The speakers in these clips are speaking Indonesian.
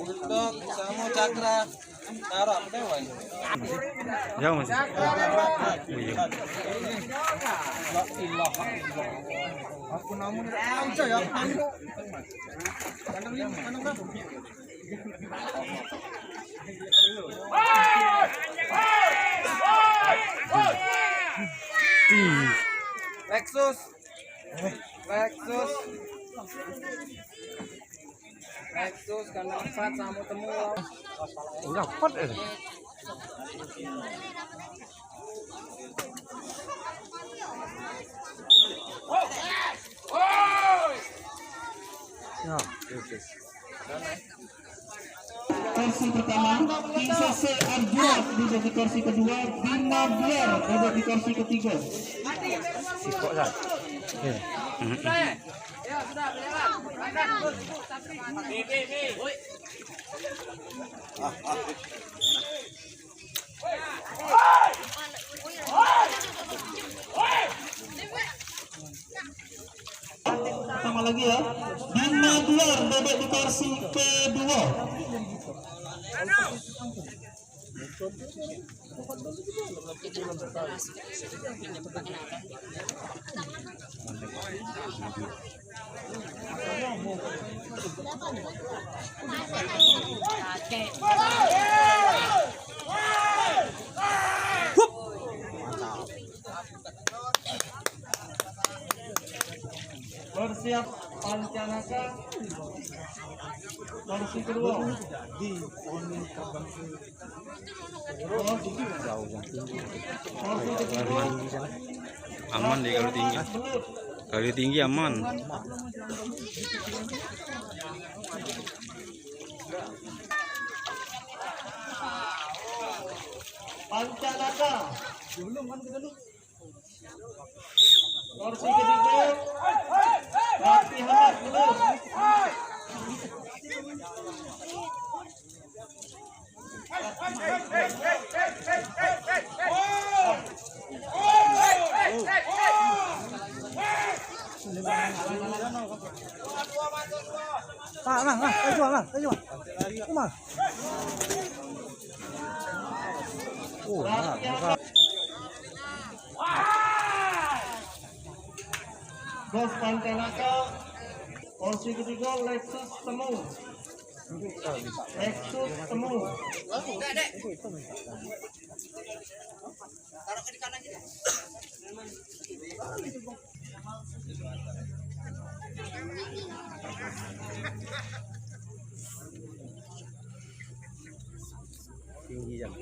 Untuk sama cakra taruh apa dewa ini? Jauh masih. Aku namun aja ya. Lexus. Lexus kandang 4 sama temu. Udah pot ini. Ya, oke. Kursi pertama, ICC Arjuna duduk di kursi kedua, Bima Biar duduk di kursi ketiga. Sipok kan? Ya. Ya sudah berjalan. Sama lagi ya, Bima Biar duduk di kursi kedua. Bersiap Pancanaka kursi kedua. Aman deh kalau tinggi. Kalau tinggi aman. Pancanaka. Kursi ketiga. Latihan belum. Bos Pantelaka. Posisi ketiga Lexus Temu. Lexus Temu. Tinggi jam.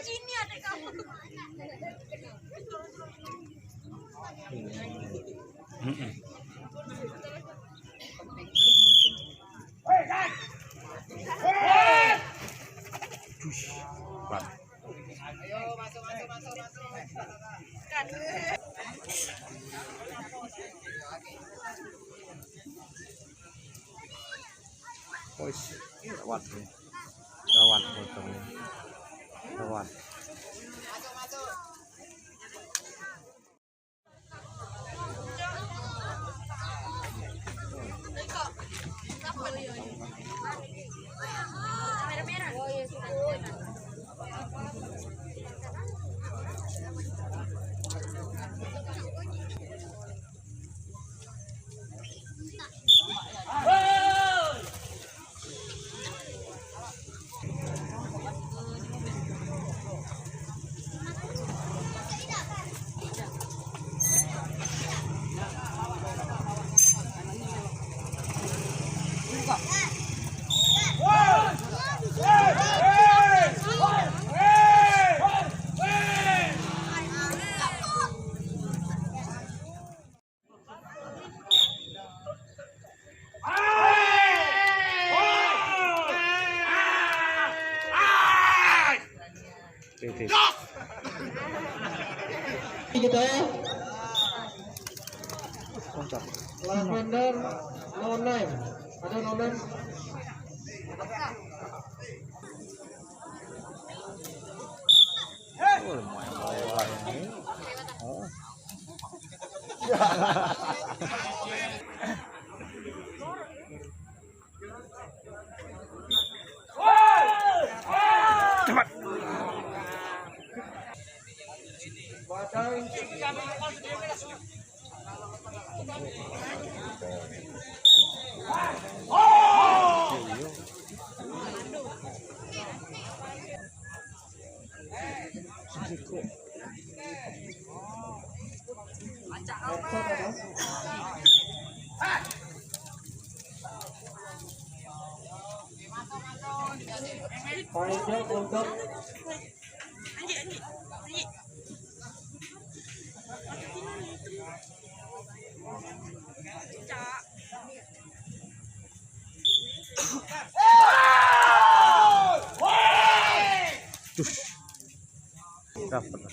Sini ada kamu. Lewat nih. Lewat potongnya. Lewat. Kita Lavender no name. Ada no name? Badai. Panjang untuk dapat.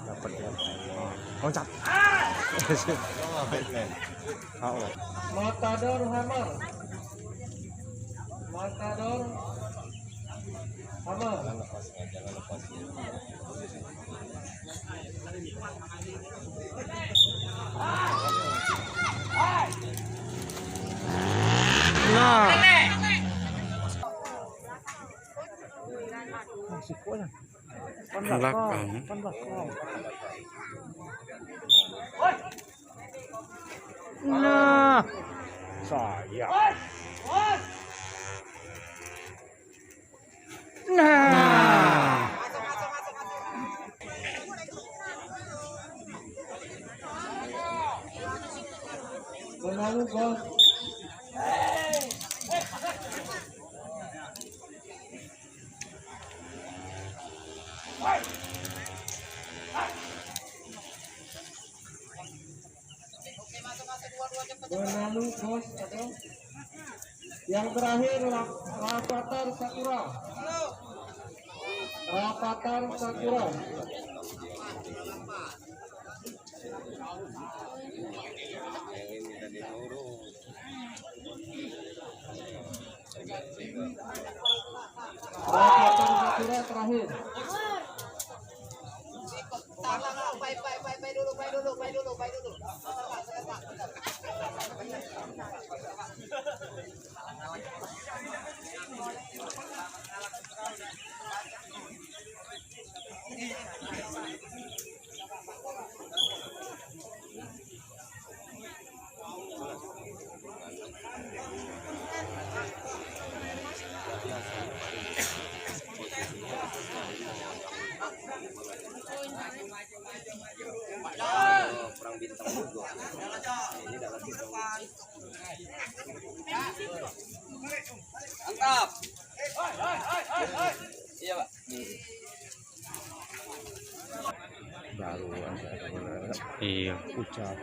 Dapat ya. Loncat. Matador Hammer. Matador Hammer. Nah. Masih kuat. Belakang. Nah, saya. Nah. Benalu bos. Benalu bos ada. Yang terakhir Rafathar Sakura. Rafathar Sakura. Rafathar Sakura terakhir. Perang bintang juga. Ini dalam bintang. Angkap. Iya, Pak. Baru Iya. ucap.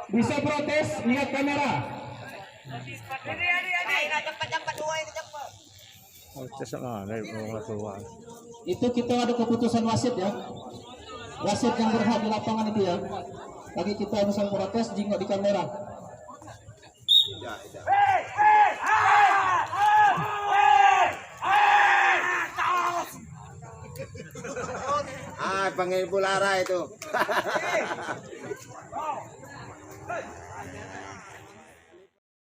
Bisa protes, lihat kamera. Protes mana mau keluar. Itu kita ada keputusan wasit ya. Wasit yang berhak di lapangan itu ya. Bagi kita bisa protes jika di kamera. Panggil Bulara itu.